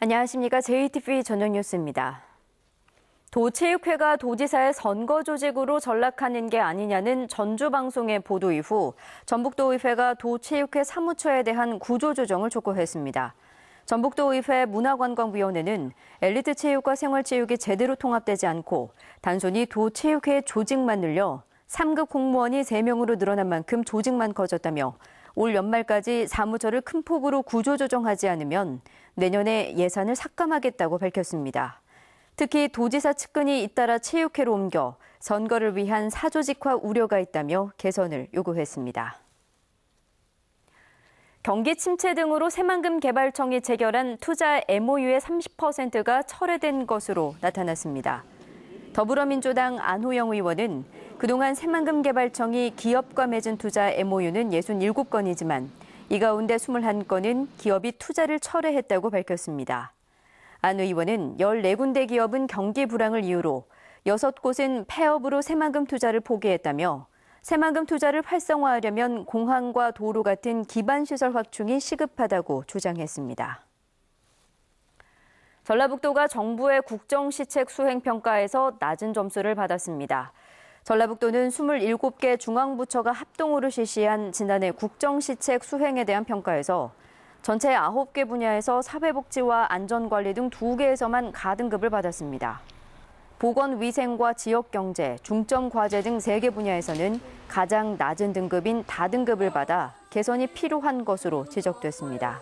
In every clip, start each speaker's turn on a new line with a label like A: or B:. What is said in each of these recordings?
A: 안녕하십니까. JTBC 저녁 뉴스입니다. 도체육회가 도지사의 선거 조직으로 전락하는 게 아니냐는 전주방송의 보도 이후 전북도의회가 도체육회 사무처에 대한 구조조정을 촉구했습니다. 전북도의회 문화관광위원회는 엘리트 체육과 생활체육이 제대로 통합되지 않고 단순히 도체육회의 조직만 늘려 3급 공무원이 3명으로 늘어난 만큼 조직만 커졌다며 올 연말까지 사무처를 큰 폭으로 구조조정하지 않으면 내년에 예산을 삭감하겠다고 밝혔습니다. 특히 도지사 측근이 잇따라 체육회로 옮겨 선거를 위한 사조직화 우려가 있다며 개선을 요구했습니다. 경기 침체 등으로 새만금 개발청이 체결한 투자 MOU의 30%가 철회된 것으로 나타났습니다. 더불어민주당 안호영 의원은 그동안 새만금 개발청이 기업과 맺은 투자 MOU는 67건이지만 이 가운데 21건은 기업이 투자를 철회했다고 밝혔습니다. 안 의원은 14군데 기업은 경기 불황을 이유로 6곳은 폐업으로 새만금 투자를 포기했다며 새만금 투자를 활성화하려면 공항과 도로 같은 기반시설 확충이 시급하다고 주장했습니다. 전라북도가 정부의 국정시책 수행평가에서 낮은 점수를 받았습니다. 전라북도는 27개 중앙부처가 합동으로 실시한 지난해 국정시책 수행에 대한 평가에서 전체 9개 분야에서 사회복지와 안전관리 등 2개에서만 가등급을 받았습니다. 보건위생과 지역경제, 중점과제 등 3개 분야에서는 가장 낮은 등급인 다등급을 받아 개선이 필요한 것으로 지적됐습니다.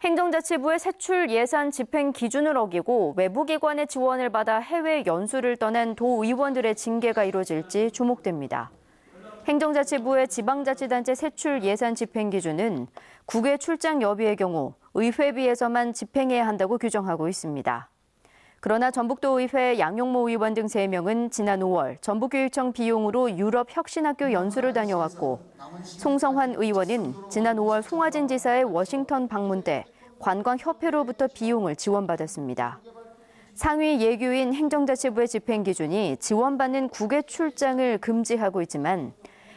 A: 행정자치부의 세출 예산 집행 기준을 어기고 외부기관의 지원을 받아 해외 연수를 떠난 도의원들의 징계가 이루어질지 주목됩니다. 행정자치부의 지방자치단체 세출 예산 집행 기준은 국외 출장 여비의 경우 의회비에서만 집행해야 한다고 규정하고 있습니다. 그러나 전북도의회 양용모 의원 등 3명은 지난 5월 전북교육청 비용으로 유럽 혁신학교 연수를 다녀왔고 송성환 의원은 지난 5월 송하진 지사의 워싱턴 방문 때 관광협회로부터 비용을 지원받았습니다. 상위 예규인 행정자치부의 집행기준이 지원받는 국외 출장을 금지하고 있지만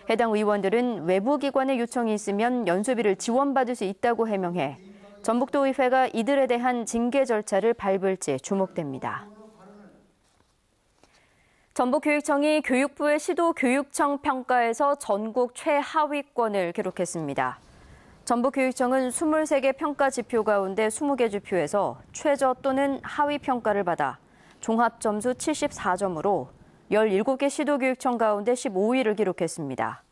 A: 해당 의원들은 외부기관의 요청이 있으면 연수비를 지원받을 수 있다고 해명해 전북도의회가 이들에 대한 징계 절차를 밟을지 주목됩니다. 전북교육청이 교육부의 시도교육청 평가에서 전국 최하위권을 기록했습니다. 전북교육청은 23개 평가 지표 가운데 20개 지표에서 최저 또는 하위 평가를 받아 종합점수 74점으로 17개 시도교육청 가운데 15위를 기록했습니다.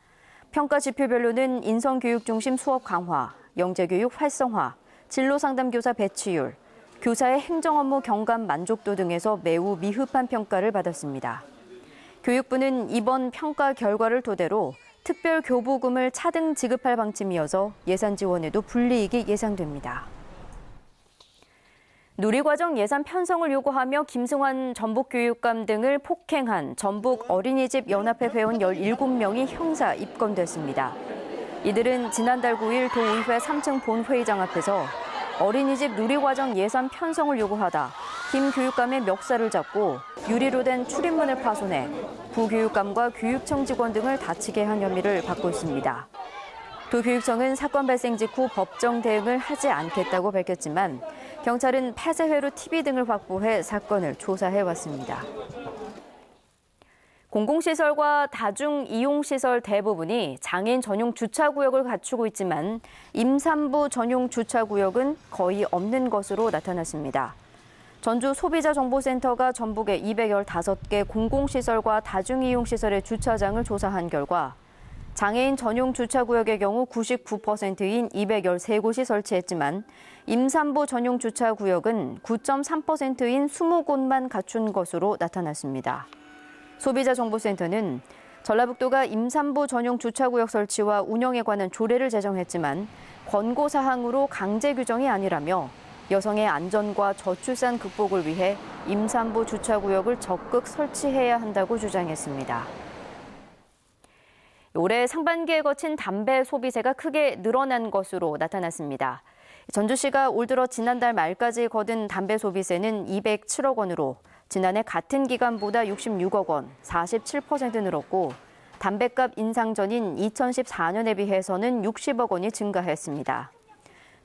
A: 평가 지표별로는 인성교육 중심 수업 강화, 영재교육 활성화, 진로상담교사 배치율, 교사의 행정업무 경감 만족도 등에서 매우 미흡한 평가를 받았습니다. 교육부는 이번 평가 결과를 토대로 특별교부금을 차등 지급할 방침이어서 예산 지원에도 불이익이 예상됩니다. 누리과정 예산 편성을 요구하며 김승환 전북교육감 등을 폭행한 전북 어린이집 연합회 회원 17명이 형사 입건됐습니다. 이들은 지난달 9일 도의회 3층 본회의장 앞에서 어린이집 누리과정 예산 편성을 요구하다 김 교육감의 멱살을 잡고 유리로 된 출입문을 파손해 부교육감과 교육청 직원 등을 다치게 한 혐의를 받고 있습니다. 도교육청은 사건 발생 직후 법정 대응을 하지 않겠다고 밝혔지만 경찰은 폐쇄회로 TV 등을 확보해 사건을 조사해왔습니다. 공공시설과 다중이용시설 대부분이 장애인 전용 주차구역을 갖추고 있지만 임산부 전용 주차구역은 거의 없는 것으로 나타났습니다. 전주 소비자정보센터가 전북의 215개 공공시설과 다중이용시설의 주차장을 조사한 결과 장애인 전용 주차구역의 경우 99%인 213곳이 설치했지만 임산부 전용 주차구역은 9.3%인 20곳만 갖춘 것으로 나타났습니다. 소비자정보센터는 전라북도가 임산부 전용 주차구역 설치와 운영에 관한 조례를 제정했지만 권고사항으로 강제 규정이 아니라며 여성의 안전과 저출산 극복을 위해 임산부 주차구역을 적극 설치해야 한다고 주장했습니다. 올해 상반기에 거친 담배 소비세가 크게 늘어난 것으로 나타났습니다. 전주시가 올 들어 지난달 말까지 거둔 담배 소비세는 207억 원으로 지난해 같은 기간보다 66억 원, 47% 늘었고 담배값 인상 전인 2014년에 비해서는 60억 원이 증가했습니다.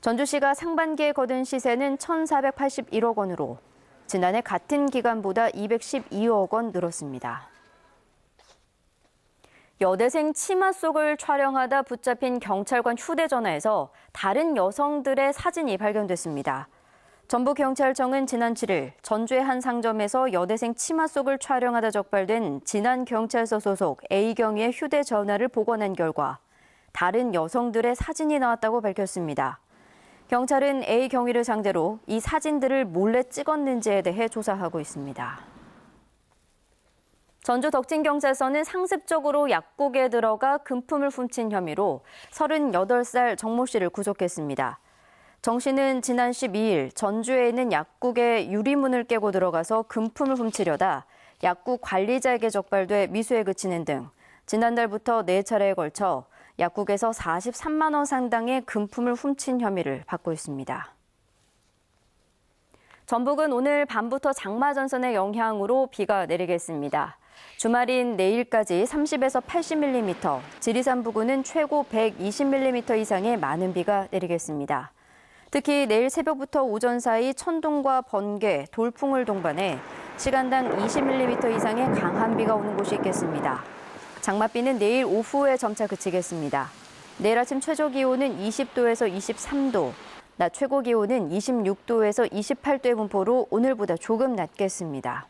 A: 전주시가 상반기에 거둔 시세는 1,481억 원으로 지난해 같은 기간보다 212억 원 늘었습니다. 여대생 치마 속을 촬영하다 붙잡힌 경찰관 휴대전화에서 다른 여성들의 사진이 발견됐습니다. 전북경찰청은 지난 7일 전주의 한 상점에서 여대생 치마 속을 촬영하다 적발된 진안경찰서 소속 A경위의 휴대전화를 복원한 결과 다른 여성들의 사진이 나왔다고 밝혔습니다. 경찰은 A경위를 상대로 이 사진들을 몰래 찍었는지에 대해 조사하고 있습니다. 전주 덕진경찰서는 상습적으로 약국에 들어가 금품을 훔친 혐의로 38살 정모 씨를 구속했습니다. 정 씨는 지난 12일 전주에 있는 약국의 유리문을 깨고 들어가서 금품을 훔치려다 약국 관리자에게 적발돼 미수에 그치는 등 지난달부터 4차례에 걸쳐 약국에서 43만 원 상당의 금품을 훔친 혐의를 받고 있습니다. 전북은 오늘 밤부터 장마 전선의 영향으로 비가 내리겠습니다. 주말인 내일까지 30에서 80mm, 지리산 부근은 최고 120mm 이상의 많은 비가 내리겠습니다. 특히 내일 새벽부터 오전 사이 천둥과 번개, 돌풍을 동반해 시간당 20mm 이상의 강한 비가 오는 곳이 있겠습니다. 장맛비는 내일 오후에 점차 그치겠습니다. 내일 아침 최저 기온은 20도에서 23도, 낮 최고 기온은 26도에서 28도의 분포로 오늘보다 조금 낮겠습니다.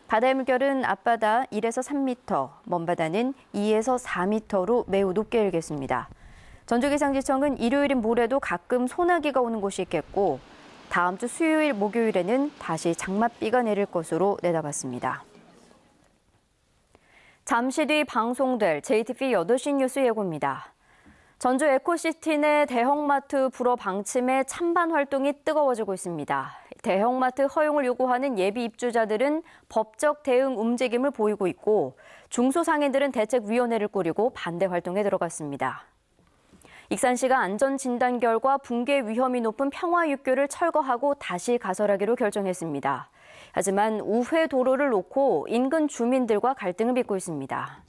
A: 바다의 물결은 앞바다 1에서 3m, 먼바다는 2에서 4m로 매우 높게 일겠습니다. 전주기상지청은 일요일인 모레도 가끔 소나기가 오는 곳이 있겠고 다음 주 수요일, 목요일에는 다시 장맛비가 내릴 것으로 내다봤습니다. 잠시 뒤 방송될 JTBC 8시 뉴스 예고입니다. 전주 에코시티 내 대형마트 불어 방침에 찬반 활동이 뜨거워지고 있습니다. 대형마트 허용을 요구하는 예비 입주자들은 법적 대응 움직임을 보이고 있고 중소상인들은 대책위원회를 꾸리고 반대 활동에 들어갔습니다. 익산시가 안전진단 결과 붕괴 위험이 높은 평화육교를 철거하고 다시 가설하기로 결정했습니다. 하지만 우회 도로를 놓고 인근 주민들과 갈등을 빚고 있습니다.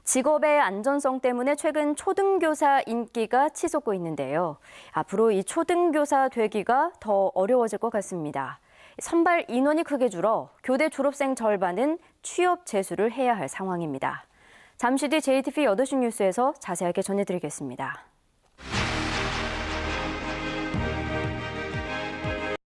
A: 직업의 안전성 때문에 최근 초등교사 인기가 치솟고 있는데요. 앞으로 이 초등교사 되기가 더 어려워질 것 같습니다. 선발 인원이 크게 줄어 교대 졸업생 절반은 취업 재수를 해야 할 상황입니다. 잠시 뒤 JTBC 8시 뉴스에서 자세하게 전해드리겠습니다.